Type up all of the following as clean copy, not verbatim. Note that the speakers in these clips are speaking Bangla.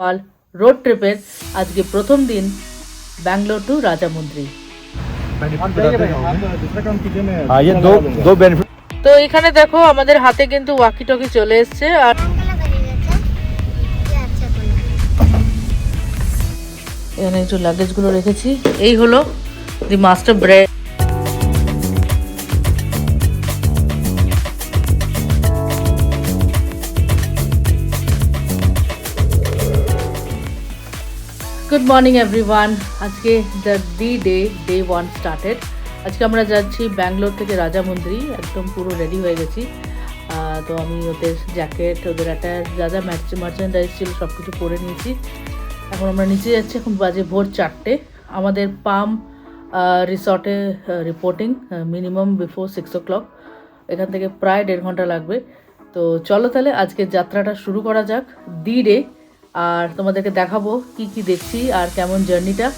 পাল রোড ট্রিপের আজকে প্রথম দিন ব্যাঙ্গালোর টু রাজামুন্দ্রি। তো এখানে দেখো আমাদের হাতে কিন্তু ওয়াকি টকি চলে এসছে আর এখানে একটু লাগেজ গুলো রেখেছি। এই হলো দি master bread. Good morning everyone. আজকে ডে 1 স্টার্টেড। আজকে আমরা যাচ্ছি ব্যাঙ্গালোর থেকে রাজামুন্দ্রি। একদম পুরো রেডি হয়ে গেছি। তো আমি ওদের জ্যাকেট, ওদের একটা যা যা মার্চেন্ডাইজ ছিল সব কিছু পরে নিয়েছি। এখন আমরা নিচে যাচ্ছি। এখন বাজে ভোর 4টে। আমাদের পাম রিসর্টে রিপোর্টিং মিনিমাম বিফোর 6 o'clock। এখান থেকে প্রায় 1.5 ঘন্টা লাগবে। তো চলো তাহলে আজকে যাত্রাটা শুরু করা যাক। ডে আর তোমাদেরকে দেখাবো কি কি দেখছি আর কেমন জার্নিটা।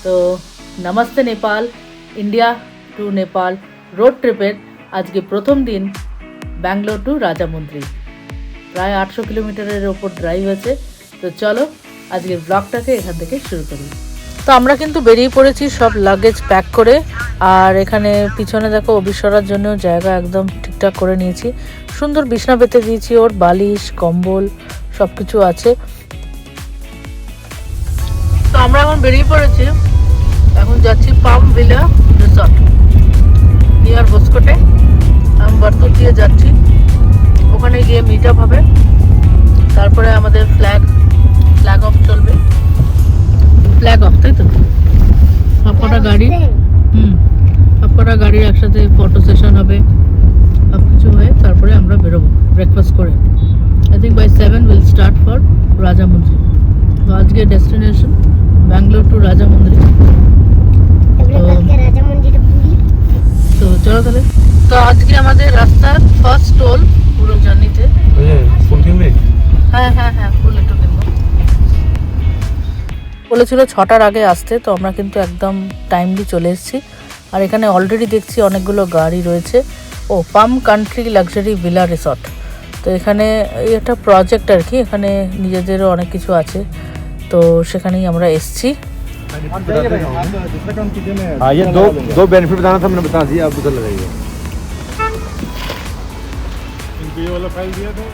তো নমস্তে Nepal, India to Nepal road ট্রিপের আজকে প্রথম দিন ব্যাঙ্গালোর টু রাজামুন্দ্রি। প্রায় 800 কিলোমিটারের ওপর ড্রাইভ আছে। তো চলো আজকে ব্লগটাকে এখান থেকে শুরু করি। তো আমরা কিন্তু বেরিয়ে পড়েছি সব লাগেজ প্যাক করে। আর এখানে পিছনে দেখো অবিশ্বরার জন্য জায়গা একদম ঠিকঠাক করে নিয়েছি। সুন্দর বিছনা পেতে দিয়েছি, ওর বালিশ কম্বল সব কিছু আছে। তো আমরা এখন বেরিয়ে পড়েছি। এখন যাচ্ছি পাম ভিলা রিসর্ট নিয়ার বসকোটে। আমি বর্তমান দিয়ে যাচ্ছি, ওখানে গিয়ে মিট আপ হবে। তারপরে আমাদের ফ্ল্যাগ অফ চলবে। ফ্ল্যাগ অফ, তাই তো? সবকটা গাড়ি সবকটা গাড়ির একসাথে ফটো সেশন হবে। সব কিছু হয়ে তারপরে আমরা বেরোবো ব্রেকফাস্ট করে। I think by 7 will start for Rajahmundry. তো আজকে ডেস্টিনেশন ব্যাঙ্গালোর টু রাজামুন্দ্রি। তো চলো তাহলে। তো আজকে আমাদের রাস্তার ফার্স্ট টোল পুরো জার্নিতে। হ্যাঁ হ্যাঁ হ্যাঁ, ফুল একটু কিনবো। বলেছিল 6টার আগে আসতে, তো আমরা কিন্তু একদম টাইমলি চলে এসেছি। আর এখানে অলরেডি দেখছি অনেকগুলো গাড়ি রয়েছে। ও পাম কান্ট্রি লাক্সারি ভিলা রিসর্ট। তো এখানে এই একটা প্রজেক্ট আর কি, এখানে নিজেদেরও অনেক কিছু আছে। তো সেখানেই আমরা এসেছি। हाँ, ये दो बेनिफिट बताना था, मैंने बता दिया। आप उधर लगाइए। ये वाला फाइल दिया था।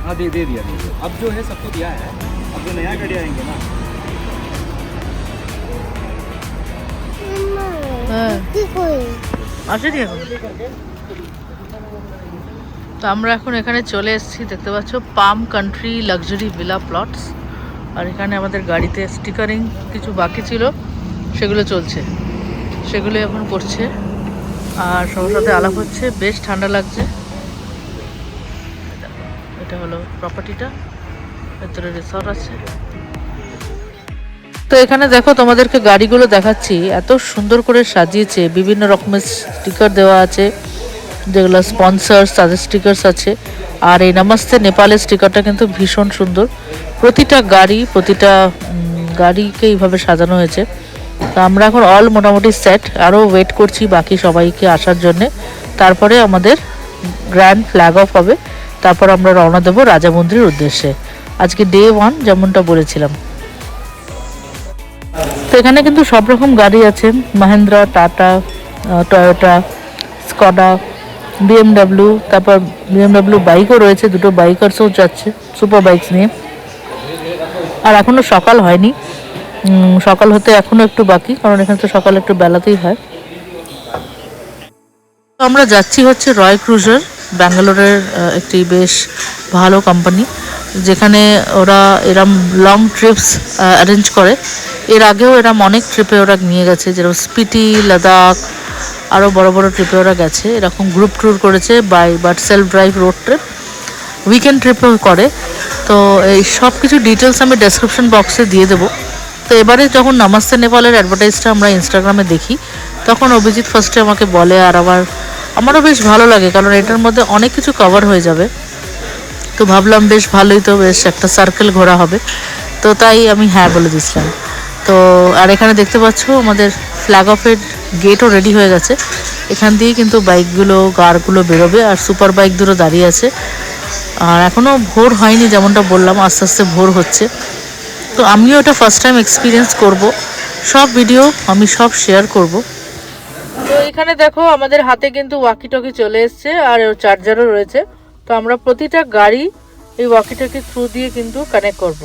हाँ, दे दिया। अब जो है सबको दिया है। अब जो नया गाड़ी आएंगे ना, আসেনি এখন। তো আমরা এখন এখানে চলে এসেছি, দেখতে পাচ্ছ পাম কান্ট্রি লাক্সারি ভিলা প্লটস। আর এখানে আমাদের গাড়িতে স্টিকারিং কিছু বাকি ছিল, সেগুলো চলছে, সেগুলো এখন করছে। আর সবার সাথে আলাপ হচ্ছে। বেশ ঠান্ডা লাগছে। এটা হলো প্রপার্টিটা, ভেতরে রিসর্ট আছে। তো এখানে দেখো তোমাদেরকে গাড়িগুলো দেখাচ্ছি, এত সুন্দর করে সাজিয়েছে। বিভিন্ন রকমের স্টিকার দেওয়া আছে, যেগুলো স্পন্সর্স তাদের স্টিকার্স আছে। আর এই নমস্তে নেপালের স্টিকারটা কিন্তু ভীষণ সুন্দর। প্রতিটা গাড়িকে এইভাবে সাজানো হয়েছে। তো আমরা এখন মোটামুটি সেট। আরও ওয়েট করছি বাকি সবাইকে আসার জন্যে। তারপরে আমাদের গ্র্যান্ড ফ্ল্যাগ অফ হবে। তারপর আমরা রওনা দেবো রাজামুন্দ্রির উদ্দেশ্যে। আজকে ডে 1 যেমনটা বলেছিলাম। তো এখানে কিন্তু সব রকম গাড়ি আছে, মাহিন্দ্রা, টাটা, টয়োটা, স্কডা, BMW। তারপর BMW বাইকও রয়েছে, দুটো বাইকার্সও যাচ্ছে সুপার বাইকস নিয়ে। আর এখনও সকাল হয়নি, সকাল হতে এখনও একটু বাকি, কারণ এখানে তো সকাল একটু বেলাতেই হয়। তো আমরা যাচ্ছি হচ্ছে রয় ক্রুজার, ব্যাঙ্গালোরের একটি বেশ ভালো কোম্পানি, যেখানে ওরা এরম লং ট্রিপস অ্যারেঞ্জ করে। এর আগেও এরম অনেক ট্রিপে ওরা নিয়ে গেছে, যেরকম স্পিটি, লাদাখ, আরও বড় বড় ট্রিপে ওরা গেছে। এরকম গ্রুপ ট্যুর করেছে but self drive road trip, weekend ট্রিপও করে। তো এই সব কিছু ডিটেলস আমি ডেসক্রিপশন বক্সে দিয়ে দেবো। তো এবারে যখন নমস্তে নেপালের অ্যাডভার্টাইজটা আমরা ইনস্টাগ্রামে দেখি, তখন অভিজিৎ ফার্স্টে আমাকে বলে। আর আমারও বেশ ভালো লাগে, কারণ এটার মধ্যে অনেক কিছু কভার হয়ে যাবে। তো ভাবলাম বেশ ভালোই, তো বেশ একটা সার্কেল ঘোরা হবে। তো তাই আমি হ্যাঁ বলে দিয়েছিলাম। তো আর এখানে দেখতে পাচ্ছ আমাদের ফ্ল্যাগ অফের গেটও রেডি হয়ে গেছে। এখান দিয়ে কিন্তু বাইকগুলো, কারগুলো বেরোবে। আর সুপার বাইক দুটো দাঁড়িয়ে আছে। আর এখনও ভোর হয়নি, যেমনটা বললাম আস্তে আস্তে ভোর হচ্ছে। তো আমিও এটা ফার্স্ট টাইম এক্সপিরিয়েন্স করব, সব ভিডিও আমি সব শেয়ার করব। তো এখানে দেখো আমাদের হাতে কিন্তু ওয়াকি টকি চলে এসছে আর চার্জারও রয়েছে। তো আমরা প্রতিটা গাড়ি এই ওয়াকি টকি থ্রু দিয়ে কিন্তু কানেক্ট করব,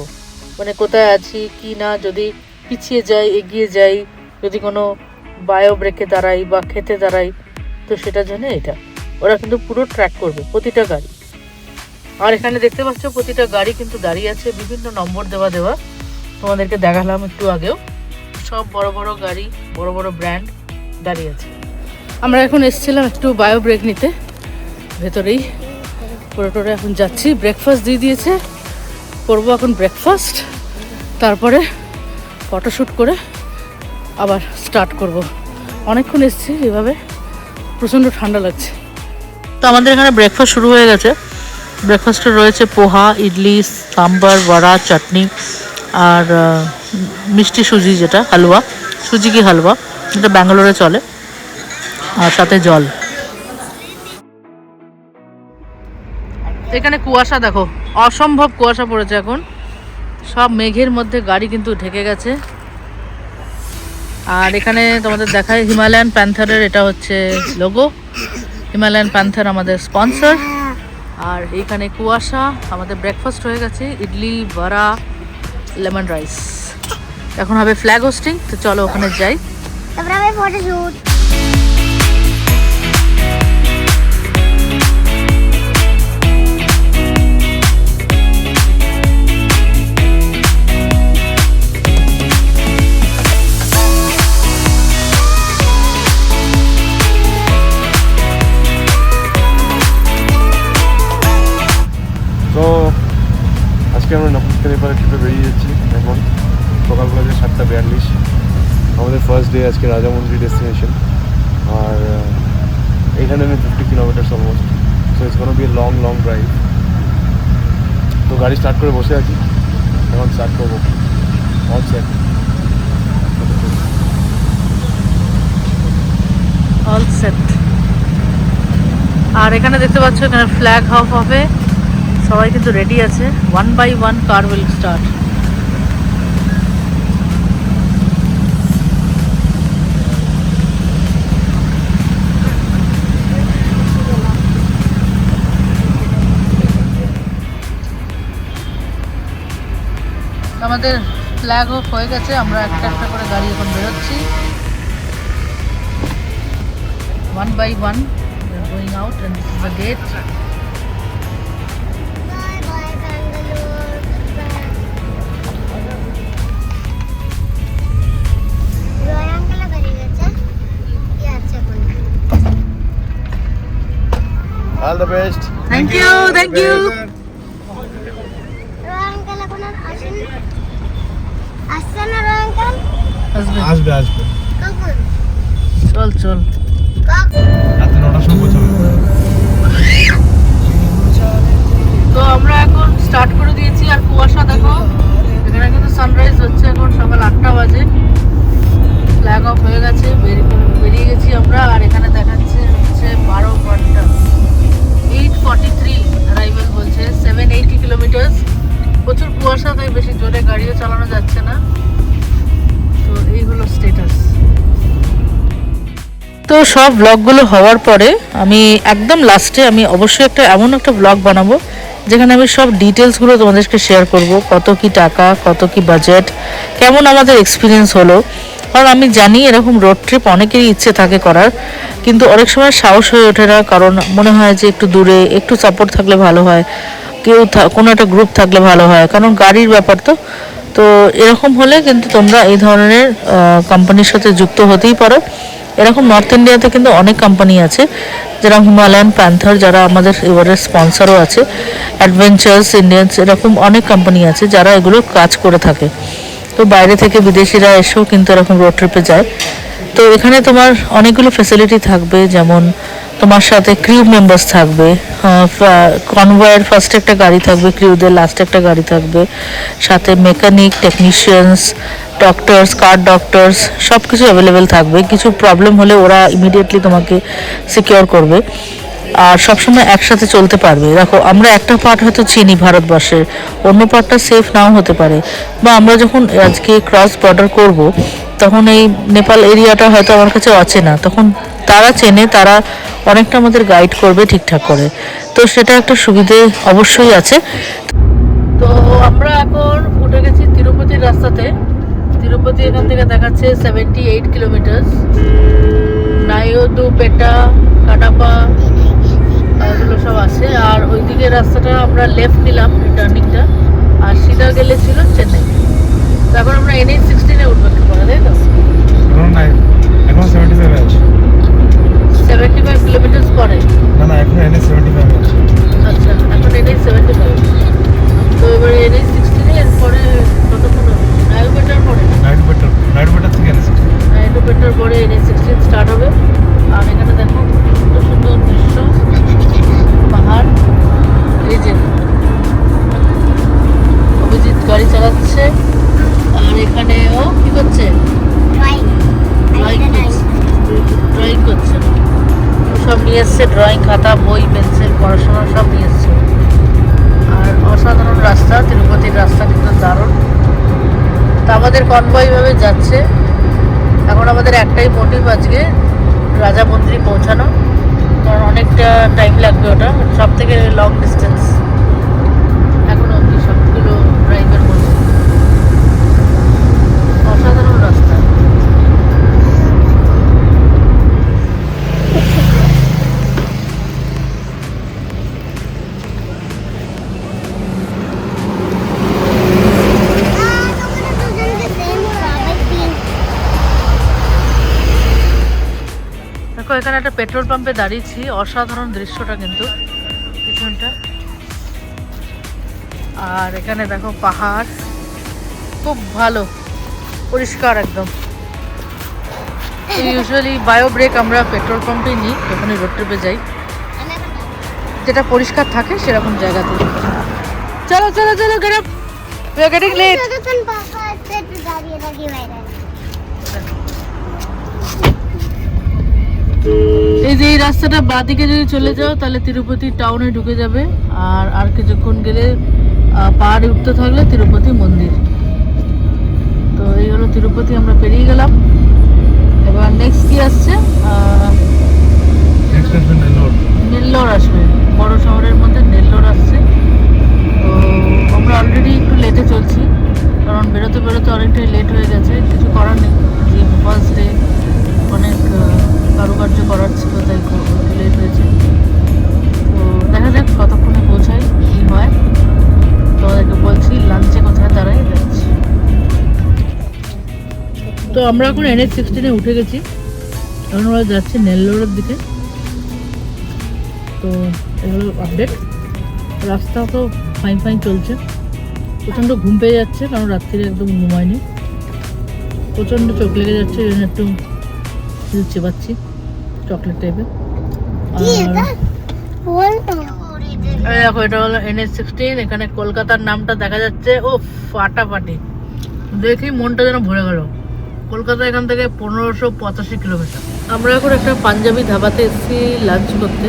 মানে কোথায় আছি কি না, যদি পিছিয়ে যাই এগিয়ে যাই, যদি কোনো বায়ো ব্রেকে দাঁড়াই বা খেতে দাঁড়াই, তো সেটার জন্য এটা ওরা কিন্তু পুরো ট্র্যাক করবে প্রতিটা গাড়ি। আর এখানে দেখতে পাচ্ছ প্রতিটা গাড়ি কিন্তু দাঁড়িয়ে আছে, বিভিন্ন নম্বর দেওয়া তোমাদেরকে দেখালাম একটু আগেও। সব বড় বড় গাড়ি, বড় বড় ব্র্যান্ড দাঁড়িয়ে আছে। আমরা এখন এসেছিলাম একটু বায়ো ব্রেক নিতে, ভেতরেই পুরোটোরে এখন যাচ্ছি। ব্রেকফাস্ট দিয়ে দিয়েছে, করবো এখন ব্রেকফাস্ট, তারপরে ফটোশ্যুট করে আবার স্টার্ট করব। অনেকক্ষণ এসেছি, এভাবে প্রচণ্ড ঠান্ডা লাগছে। তো আমাদের এখানে ব্রেকফাস্ট শুরু হয়ে গেছে। ব্রেকফাস্টে রয়েছে পোহা, ইডলি, সাম্বার, বড়া, চাটনি আর মিষ্টি সুজি, যেটা হালুয়া, সুজি কি হালুয়া, যেটা ব্যাঙ্গালোরে চলে, আর সাথে জল। এখানে কুয়াশা দেখো, অসম্ভব কুয়াশা পড়েছে এখন, সব মেঘের মধ্যে গাড়ি কিন্তু ঢেকে গেছে। আর এখানে তোমাদের দেখায় হিমালয়ান প্যান্থারের, এটা হচ্ছে লোগো, হিমালয়ান প্যান্থার আমাদের স্পন্সর। আর এইখানে কুয়াশা, আমাদের ব্রেকফাস্ট হয়ে গেছে, ইডলি, বড়া, লেমন রাইস। এখন হবে ফ্ল্যাগ হোস্টিং, তো চলো ওখানে যাই। তারপরে হবে ফটোশুট। তো আজকে আমরা নপুষ্কর পাড়া ট্রিপে বেরিয়ে যাচ্ছি। এখন সকালবেলা যে 7:42, আমাদের ফার্স্ট ডে আজকে রাজামন্দির ডেস্টিনেশন। আর 850 kilometre almost, so it's gonna be a long drive. তো গাড়ি স্টার্ট করে বসে আছি, এখন স্টার্ট করবো। All set, all set. আর এখানে দেখতে পাচ্ছ এখানে ফ্ল্যাগ অফ হবে, সবাই কিন্তু রেডি আছে। 1 by 1 কার উইল স্টার্ট। আমাদের ফ্ল্যাগ অফ হয়ে গেছে, আমরা একটা একটা করে গাড়ি এখন বেরোচ্ছি। 1 by 1 we are going out and this is the gate. Bye bye Bangalore. Roy uncle বেরিয়ে গেছে, কি আছে এখন? All the best. Thank you, thank you. Roy uncle এখন আর আসেনি, আসছে না রয় আঙ্কেল? আসবে, আসবে। কখন? চল চল। কখন? রাত্রি 9টার সময় চলবে। তো আমরা এখন স্টার্ট করে দিয়েছি। আর কুয়াশা দেখো, এখানে কিন্তু সানরাইজ হচ্ছে, এখন সকাল 8টা বাজে। ফ্ল্যাগ অফ হয়ে গেছে, বেরিয়ে গেছি আমরা। আর এখানে দেখাচ্ছে হচ্ছে 12 ঘন্টা, 8:43 অ্যারাইভেল বলছে, 780 কিলোমিটার্স। প্রচুর কুয়াশা, তাই বেশি জোরে গাড়িও চালানো যাচ্ছে না। তো এই হলো স্টেটাস। তো সব ব্লগগুলো হওয়ার পরে আমি একদম লাস্টে আমি অবশ্যই এমন একটা ব্লগ বানাবো যেখানে আমি সব ডিটেলসগুলো তোমাদেরকে শেয়ার করব, কত কি টাকা, কত কি বাজেট, কেমন আমাদের এক্সপিরিয়েন্স হলো। কারণ আমি জানি এরকম রোড ট্রিপ অনেকেরই ইচ্ছে থাকে করার, কিন্তু অনেক সময় সাহস হয়ে ওঠে না, কারণ মনে হয় যে একটু দূরে একটু সাপোর্ট থাকলে ভালো হয়, কোনো একটা গ্রুপ থাকলে ভালো হয়, কারণ গাড়ির ব্যাপার। তো এরকম হলে কিন্তু তোমরা এই ধরনের কোম্পানির সাথে যুক্ত হতেই পারো। এরকম নর্থ ইন্ডিয়াতে কিন্তু অনেক কোম্পানি আছে, যেরকম হিমালয়ান প্যান্থার, যারা আমাদের এবারের স্পন্সরও আছে, অ্যাডভেঞ্চার্স ইন্ডিয়ান্স, এরকম অনেক কোম্পানি আছে যারা এগুলো কাজ করে থাকে। তো বাইরে থেকে বিদেশিরা এসেও কিন্তু এরকম রোড ট্রিপে যায়। তো এখানে তোমার অনেকগুলো ফ্যাসিলিটি থাকবে, যেমন তোমার সাথে ক্রিউ মেম্বার্স থাকবে, কনভয়ের ফার্স্টে একটা গাড়ি থাকবে, ক্রিউদের লাস্টে একটা গাড়ি থাকবে, সাথে মেকানিক, টেকনিশিয়ানস, ডক্টরস, কার ডক্টরস, সব কিছু অ্যাভেলেবেল থাকবে। কিছু প্রবলেম হলে ওরা ইমিডিয়েটলি তোমাকে সিকিওর করবে। আর সবসময় একসাথে চলতে পারবে। দেখো আমরা একটা পার্ট হয়তো চিনি ভারতবর্ষের, অন্য পার্টটা সেফ নাও হতে পারে, বা আমরা যখন আজকে ক্রস বর্ডার করব তখন এই নেপাল এরিয়াটা হয়তো আমার কাছে অচেনা, তখন তারা চেনে, তারা অনেকটা আমাদের গাইড করবে ঠিকঠাক করে, তো সেটা একটা সুবিধে অবশ্যই আছে। তো আমরা এখন উঠে গেছি তিরুপতির রাস্তাতে। তিরুপতি এখান থেকে দেখাচ্ছে 78 কিলোমিটার। নাইওদু, পেটা, কাডাপা এগুলো সব আছে। আর ওইদিকে রাস্তাটা আমরা লেফট নিলাম রিটার্নিংটা, আর সিধা গেলে ছিল চেন্নাই। তো এখন আমরা NH16-এ উঠবো একটু পরে, তাই তো? এখন 75 আছে। 75 কিলোমিটার পরে? না এখন NH75 আছে। আচ্ছা, এখন NH75। তো এবারে NH16-এ এরপরে কতক্ষণ হবে? নাইওবেটার পরে? নাইটবেটার থেকে NH16। নাইওবেটার পরে NH16 স্টার্ট হবে। আর এখানে দেখো কত সুন্দর দৃশ্য, পাহাড়। এই যে অভিজিৎ গাড়ি চালাচ্ছে, আর এখানে ও কি করছে? ড্রয়িং করছে। সব নিয়ে এসছে, ড্রয়িং খাতা, বই, পেন্সিল, পড়াশোনা সব নিয়ে এসছে। আর অসাধারণ রাস্তা, তিরুপতির রাস্তা কিন্তু দারুণ। তা আমাদের কনভয় ভাবে যাচ্ছে। এখন আমাদের একটাই মোটিভ আজকে রাজা মন্দির পৌঁছানো, কারণ অনেকটা টাইম লাগবে, ওটা সব থেকে লং ডিস্টেন্স এখন অবধি সবগুলো ড্রাইভের মধ্যে। অসাধারণ রাস্তা। দেখো এখানে একটা পেট্রোল পাম্পে দাঁড়িয়েছি, অসাধারণ দৃশ্যটা কিন্তু পিছনটা। আর এখানে দেখো পাহাড়, খুব ভালো পরিষ্কার একদম। ইউজুয়ালি বায়ো ব্রেক আমরা পেট্রোল পাম্পে নিই যখনই রোড ট্রিপে যাই, যেটা পরিষ্কার থাকে সেরকম জায়গাতে। চলো চলো চলো, get up, we are getting late. এই যে এই রাস্তাটা বাঁদিকে যদি চলে যাও তাহলে তিরুপতি টাউনে ঢুকে যাবে, আর কিছুক্ষণ গেলে পাহাড়ে উঠতে থাকলে তিরুপতি মন্দির। তো এই হলো তিরুপতি, আমরা পেরিয়ে গেলাম। এবার নেক্সট কি আসছে? নেল্লোর আসবে, বড় শহরের মধ্যে নেল্লোর আসছে। তো আমরা অলরেডি একটু লেটে চলছি, কারণ বেরোতে বেরোতে অনেকটাই লেট হয়ে গেছে। কিছু করার নেই, যে ফার্স্ট ডে অনেক কারুকার্য করার ছিল, তাই একটু লেট হয়েছে। তো দেখা যাক কতক্ষণে পৌঁছাই, কী হয়। তোমাদেরকে বলছি লাঞ্চে কোথায় দাঁড়াই যাচ্ছি। তো আমরা এখন NH16-এ উঠে গেছি, এখন আমরা যাচ্ছি নেল্লোরের দিকে। তো এগুলো আপডেট। রাস্তা তো ফাইন ফাইন চলছে, প্রচণ্ড ঘুম পেয়ে যাচ্ছে, কারণ রাত্রিরে একদম ঘুমায়নি, প্রচণ্ড চোখ লেগে যাচ্ছে, এই জন্য একটু চেবাচ্ছি চকলেট টাইপের। দেখো এটা হলো NH16, এখানে কলকাতার নামটা দেখা যাচ্ছে। ও ফাটাফাটি, দেখি মনটা যেন ভরে গেল। কলকাতা এখান থেকে 1585 কিলোমিটার। আমরা এখন একটা পাঞ্জাবি ধাবাতে এসেছি লাঞ্চ করতে।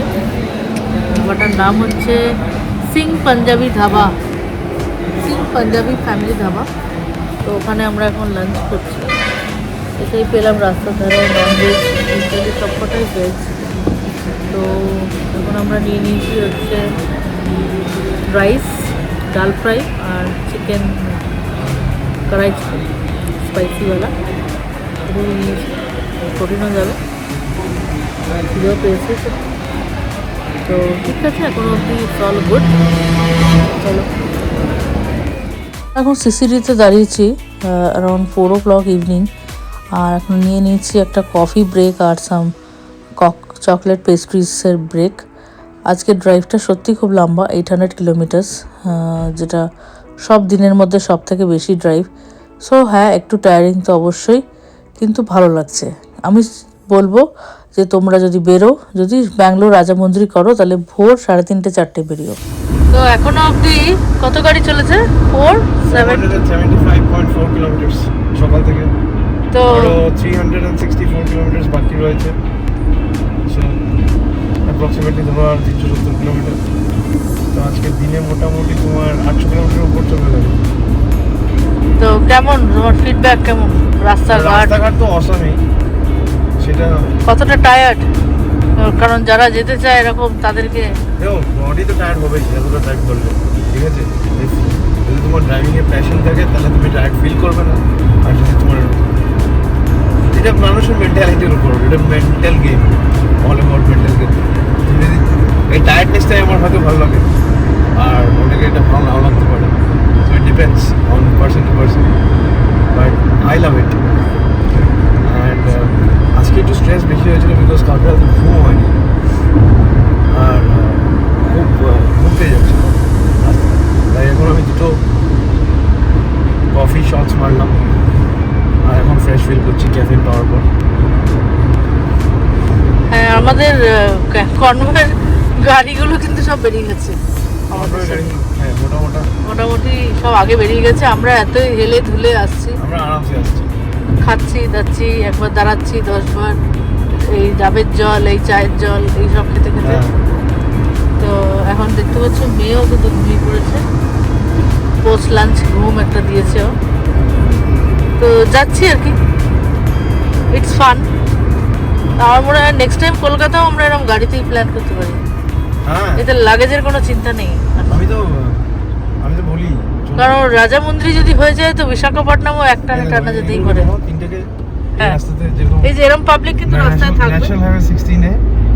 ধাবাটার নাম হচ্ছে সিং পাঞ্জাবি ধাবা, সিং পাঞ্জাবি ফ্যামিলি ধাবা। তো ওখানে আমরা এখন লাঞ্চ করছি। এটাই পেলাম রাস্তার ধারে, ননভেজ ইত্যাদি সবকটাই ভেজ। তো এখন আমরা নিয়ে নিয়েছি হচ্ছে রাইস, ডাল ফ্রাই আর চিকেন কড়াই স্পাইসিওয়ালা, এগুলো নিয়েছি। প্রোটিনও যাবে, খিদেও পেয়েছি। তো ঠিক আছে, এখন অবধি অল গুড। চলো, এখন সিসিডিতে দাঁড়িয়েছি অ্যারাউন্ড 4 o'clock ইভিনিং। আর এখন নিয়ে নিয়েছি একটা কফি ব্রেক আর সাম চকলেট পেস্ট্রিজের ব্রেক। আজকের ড্রাইভটা সত্যি খুব লম্বা, 800 কিলোমিটার্স, যেটা সব দিনের মধ্যে সব থেকে বেশি ড্রাইভ। সো হ্যাঁ, একটু টায়ারিং তো অবশ্যই, কিন্তু ভালো লাগছে। আমি বলবো যে তোমরা যদি যদি ব্যাঙ্গালোর রাজা মন্দির করো তাহলে ভোর 3:30 4টে বেরিও। তো এখনো অবধি কত গাড়ি চলেছে? 475.4 কিলোমিটার সকাল থেকে। তো 364 কিলোমিটার বাকি রয়েছে। অ্যাপ্রক্সিমেটলি তোমার 370 কিলোমিটার। তো আজকে দিনে মোটামুটি তোমার 800 কিলোমিটার উপর চলে যাবে। তো কেমন তোমার ফিডব্যাক, কেমন রাস্তাঘাট? রাস্তাঘাট তো অসামই, সেটা কতটা টায়ার্ড? কারণ যারা যেতে চায় এরকম তাদেরকে দেখো বডি তো টায়ার্ড হবেই এতটা ড্রাইভ করলে, ঠিক আছে। যদি তোমার ড্রাইভিংয়ে প্যাশন থাকে তাহলে তুমি টায়ার্ড ফিল করবে না। আর যদি তোমার এটা মানুষের মেন্টালিটির উপর, এটা mental game, all about mental game. তুমি এই টায়ার্ডনেসটাই আমার হয়তো ভালো লাগে, আর ওটাকে এটা ভালো নাও লাগতে পারে। So it depends on person to person, but I love it. And আজকে একটু স্ট্রেস বেশি হয়েছিল বিকজ কালকে রাতে ঘুম হয়নি, আর খুব ঘুম পেয়ে যাচ্ছে। তাই এখন আমি দুটো কফি শটস মারলাম, আর এখন ফ্রেশ ফিল করছি ক্যাফেন পাওয়ার পর। হ্যাঁ, আমাদের কনভয়ের গাড়িগুলো কিন্তু সব বেরিয়ে গেছে আমাদের সাথে। হ্যাঁ মোটামুটি সব আগে বেরিয়ে গেছে। আমরা এত হেলে ধুলে আসছি, আমরা আরামসে আসছি, খাচ্ছি দাচ্ছি, একবার দাঁড়াচ্ছি 10 বার, এই ডাবের জল, এই চায়ের জল, এই সব খেতে খেতে। হ্যাঁ। তো এখন দেখতে পাচ্ছ মেয়েও কিন্তু ঘুমিয়ে পড়েছে, পোস্ট লাঞ্চ ঘুম একটা দিয়েছে ও। তো যাচ্ছি আর কি, ইটস ফান। আমার মনে হয় নেক্সট টাইম কলকাতাও আমরা এরকম গাড়িতেই প্ল্যান করতে পারি, হ্যাঁ এতে লাগেজের কোনো চিন্তা নেই। আমি তো বলি, কারণ রাজামন্দ্রি যদি হয়ে যায় তো বিশাখাপট্টনামও একটা টানা যেতেই পারে। তিনটাকে হ্যাঁ। রাস্তাতে যেরকম এই যে এরকম পাবলিক কিন্তু রাস্তায় থাকবে। ন্যাশনাল হাইওয়ে 16 এ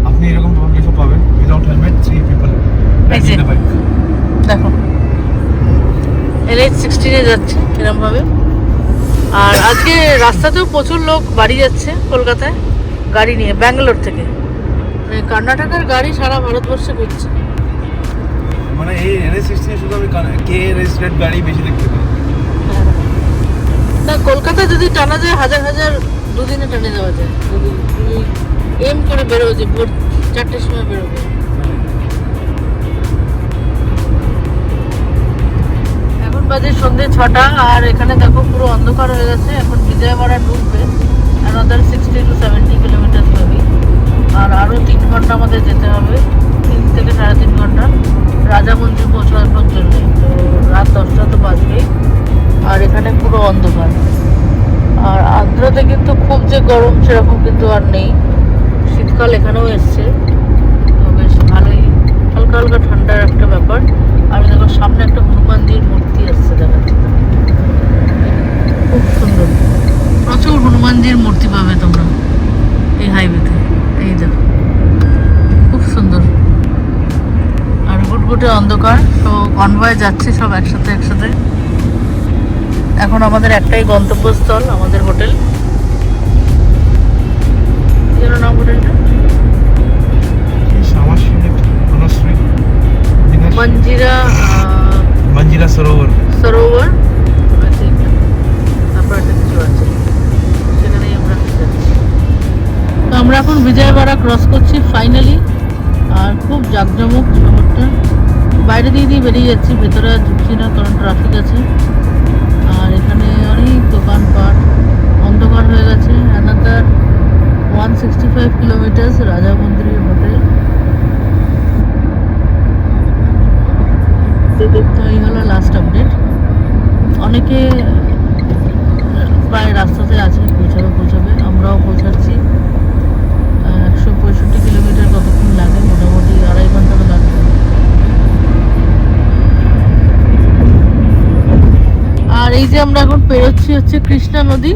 আপনি এরকম পাবলিকও পাবেন উইদাউট হেলমেট 3 পিপল। এই যে দেখো NH16 এ যাচ্ছে এরকম ভাবে। আর আজকে রাস্তাতেও প্রচুর লোক বাড়ি যাচ্ছে কলকাতায় গাড়ি নিয়ে, ব্যাঙ্গালোর থেকে। মানে কর্ণাটকের গাড়ি সারা ভারতবর্ষে ঘুরছে। মানে এই NH16 শুধু আমি কে রেজিস্টার্ড গাড়ি বেশি দেখতে পাই। না, কলকাতা যদি টানা যায় হাজার হাজার দুদিনে টানে যাওয়া যায়, যদি তুমি এম করে বেরো যে ভোর 4টের সময় বেরোবে। এখন বাজে সন্ধ্যে 6টা, আর এখানে দেখো পুরো অন্ধকার হয়ে গেছে। এখন বিজয়ওয়াড়া ঢুকবে, অ্যানাদার 60 to 70 কিলোমিটার হবে। আর আরও 3 ঘন্টা আমাদের যেতে হবে, 3 থেকে 3.5 ঘন্টা রাজামন্দির পৌঁছানোর জন্য। তো রাত 10টা তো বাজবেই, আর এখানে পুরো অন্ধকার। আর আন্ধ্রাতে কিন্তু খুব যে গরম সেরকম কিন্তু আর নেই, শীতকাল এখানেও এসছে, তো বেশ ভালোই হালকা হালকা ঠান্ডার একটা ব্যাপার। আর দেখো সামনে একটা হনুমানজির মূর্তি আসছে, দেখা যাচ্ছে খুব সুন্দর। প্রচুর হনুমানজির মূর্তি পাবে তোমরা এই হাইওয়েতে। এই দেখো খুব সুন্দর, আর গুটগুটে অন্ধকার। তো কনভয় যাচ্ছে সব একসাথে একসাথে। এখন আমাদের একটাই গন্তব্যস্থল, আমাদের হোটেল। কি যেন নাম হোটেলটা? মঞ্জিরা সরোবর। I think। তারপর একটা কিছু আছে, সেখানেই আমরা যাচ্ছি। তো আমরা এখন বিজয়ওয়াড়া ক্রস করছি ফাইনালি। আর খুব জাঁকজমক শহরটা, বাইরে দিয়ে বেরিয়ে যাচ্ছি, ভেতরে আর ঢুকছি না কারণ ট্রাফিক আছে। আর এখানে অনেক দোকানপাট, অন্ধকার হয়ে গেছে। অ্যানাদার 165 কিলোমিটার রাজামন্দিরের হোটেল। তো এই হলো লাস্ট আপডেট। অনেকে প্রায় রাস্তাতে আছে, পৌঁছাবে। আমরাও পৌঁছাচ্ছি। 165 কিলোমিটার কতক্ষণ লাগে? মোটামুটি 2.5 ঘন্টা তো লাগবে। আর এই যে আমরা এখন পেরোচ্ছি হচ্ছে কৃষ্ণা নদী,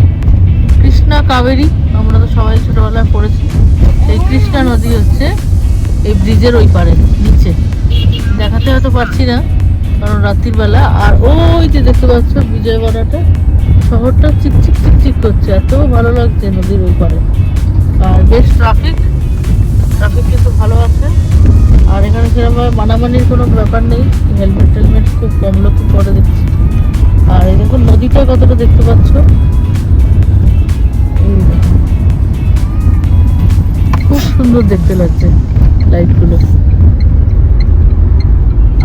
কৃষ্ণা কাবেরী, আমরা তো সবাই ছোটবেলায় পড়েছি। এই কৃষ্ণা নদী হচ্ছে এই ব্রিজের ওই পারে নিচে। দেখাতে হয়তো পারছি না কারণ রাত্রির বেলা। আর ওই যে দেখতে পাচ্ছ বিজয়ওয়াড়াটা, শহরটা চিকচিক চিকচিক করছে, এত ভালো লাগছে নদীর ওই পারে। আর বেশ ট্রাফিক কিন্তু ভালো আছে। আর এখানে সেরকমভাবে মানামানির কোনো ব্যাপার নেই, হেলমেট খুব কম লোক পরে দেখছি। আর এই দেখুন নদীটা কতটা দেখতে পাচ্ছ, খুব সুন্দর দেখতে লাগছে লাইটগুলো।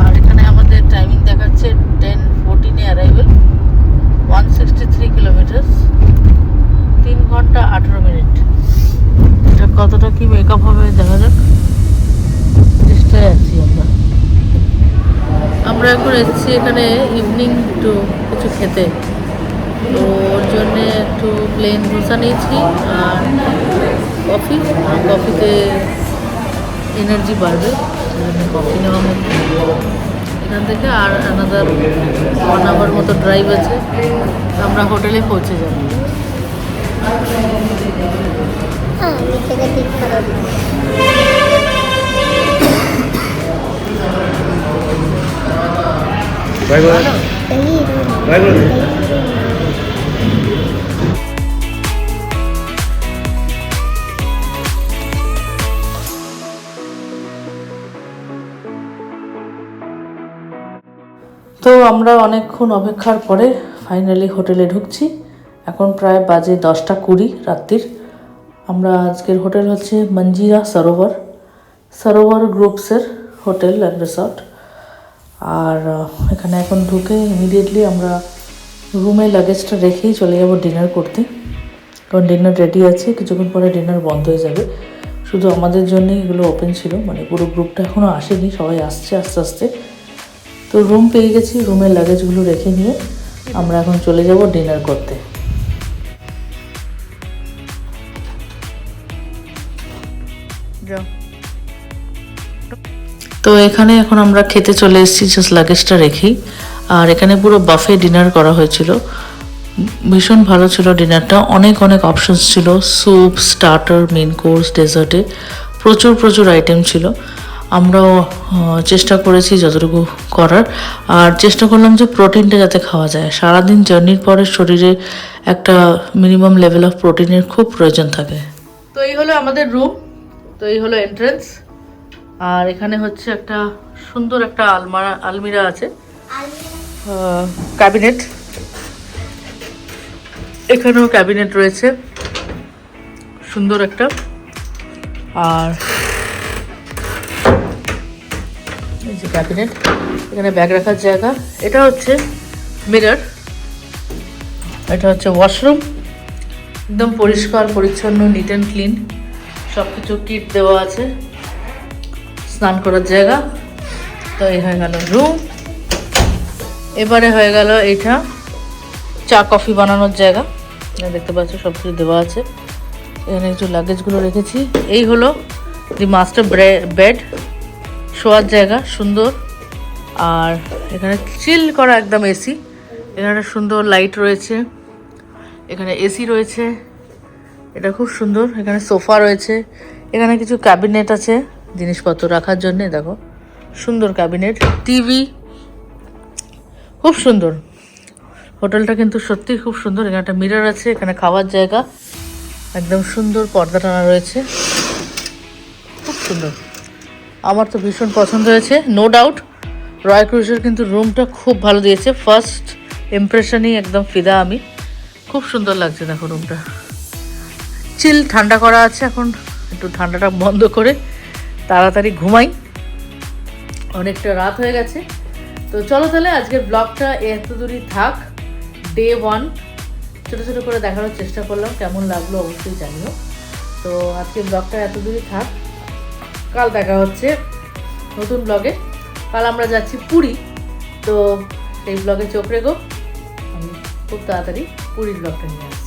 আর এখানে আমাদের টাইমিং দেখাচ্ছে 10:14 অ্যারাইভেল, 163 কিলোমিটার, 3 ঘন্টা 18 মিনিট। এটা কতটা কি মেকআপ হবে দেখা যাক। আমরা এখন এসেছি এখানে ইভিনিং একটু কিছু খেতে, তো ওর জন্যে একটু প্লেন ধোসা নিয়েছি আর কফিতে এনার্জি বাড়বে, কফি নেওয়া হচ্ছে এখান থেকে। আর আনাদার 1 আওয়ার মতো ড্রাইভ আছে, আমরা হোটেলে পৌঁছে যাব। হ্যাঁ, নিচে ঠিক করে দিই। বাই বাই এই বাই বাই। তো আমরা অনেকক্ষণ অপেক্ষার পরে ফাইনালি হোটেলে ঢুকছি। এখন প্রায় বাজে 10:20 রাত্রির। আমরা আজকের হোটেল হচ্ছে মঞ্জিরা সরোবর গ্রুপসের হোটেল অ্যান্ড রিসর্ট। আর এখানে এখন ঢুকে ইমিডিয়েটলি আমরা রুমে লাগেজটা রেখেই চলে যাব ডিনার করতে, কারণ ডিনার রেডি আছে, কিছুক্ষণ পরে ডিনার বন্ধ হয়ে যাবে। শুধু আমাদের জন্যই এগুলো ওপেন ছিল, মানে পুরো গ্রুপটা এখনও আসেনি, সবাই আসছে আস্তে আস্তে। তো রুম পেয়ে গেছি, রুমের লাগেজগুলো রেখে নিয়ে আমরা এখন চলে যাব ডিনার করতে। তো এখানে এখন আমরা খেতে চলে এসেছি জাস্ট লাগেজটা রেখেই। আর এখানে পুরো বাফে ডিনার করা হয়েছিল, ভীষণ ভালো ছিল ডিনারটা। অনেক অপশনস ছিল, স্যুপ, স্টার্টার, মেন কোর্স, ডেজার্টে প্রচুর আইটেম ছিল। আমরাও চেষ্টা করেছি যতটুকু করার, আর চেষ্টা করলাম যে প্রোটিনটা যাতে খাওয়া যায়। সারাদিন জার্নির পরে শরীরে একটা মিনিমাম লেভেল অফ প্রোটিনের খুব প্রয়োজন থাকে। তো এই হলো আমাদের রুম, তো এই হলো এন্ট্রান্স। আর এখানে হচ্ছে একটা সুন্দর একটা আলমিরা আছে, ক্যাবিনেট, এখানেও ক্যাবিনেট রয়েছে সুন্দর একটা। আর এই যে ক্যাবিনেট, এখানে ব্যাগ রাখার জায়গা। এটা হচ্ছে মিরর, এটা হচ্ছে ওয়াশরুম, একদম পরিষ্কার পরিচ্ছন্ন, নিট অ্যান্ড ক্লিন, সব কিছু কিট দেওয়া আছে, স্নান করার জায়গা। তো এই হয়ে গেল রুম। এবারে হয়ে গেল এটা চা কফি বানানোর জায়গা, দেখতে পাচ্ছ সব কিছু দেওয়া আছে। এখানে একটু লাগেজগুলো রেখেছি। এই হলো দি মাস্টার বেড, শোয়ার জায়গা সুন্দর। আর এখানে চিল করা একদম এসি, এখানে সুন্দর লাইট রয়েছে, এখানে এসি রয়েছে, এটা খুব সুন্দর। এখানে সোফা রয়েছে, এখানে কিছু ক্যাবিনেট আছে জিনিসপত্র রাখার জন্য, দেখো সুন্দর ক্যাবিনেট, টিভি, খুব সুন্দর। হোটেলটা কিন্তু সত্যিই খুব সুন্দর। এখানে একটা মিরর আছে, এখানে খাওয়ার জায়গা, একদম সুন্দর পর্দা টানা রয়েছে, খুব সুন্দর। আমার তো ভীষণ পছন্দ হয়েছে, নো ডাউট। রয় ক্রুজের কিন্তু রুমটা খুব ভালো দিয়েছে, ফার্স্ট ইমপ্রেশনই একদম ফিদা আমি। খুব সুন্দর লাগছে, দেখো রুমটা চিল, ঠান্ডা করা আছে। এখন একটু ঠান্ডাটা বন্ধ করে তাড়াতাড়ি ঘুমাই, অনেকটা রাত হয়ে গেছে। তো চলো তাহলে আজকের ব্লগটা এত দূরই থাক। ডে 1 ছোটো করে দেখানোর চেষ্টা করলাম, কেমন লাগলো অবশ্যই জানিও। তো আজকের ব্লগটা এত দূরই থাক, কাল দেখা হচ্ছে নতুন ব্লগে। কাল আমরা যাচ্ছি পুরী, তো সেই ব্লগে চোখ রেখো, আমি খুব তাড়াতাড়ি পুরীর ব্লগটা নিয়ে আসছি।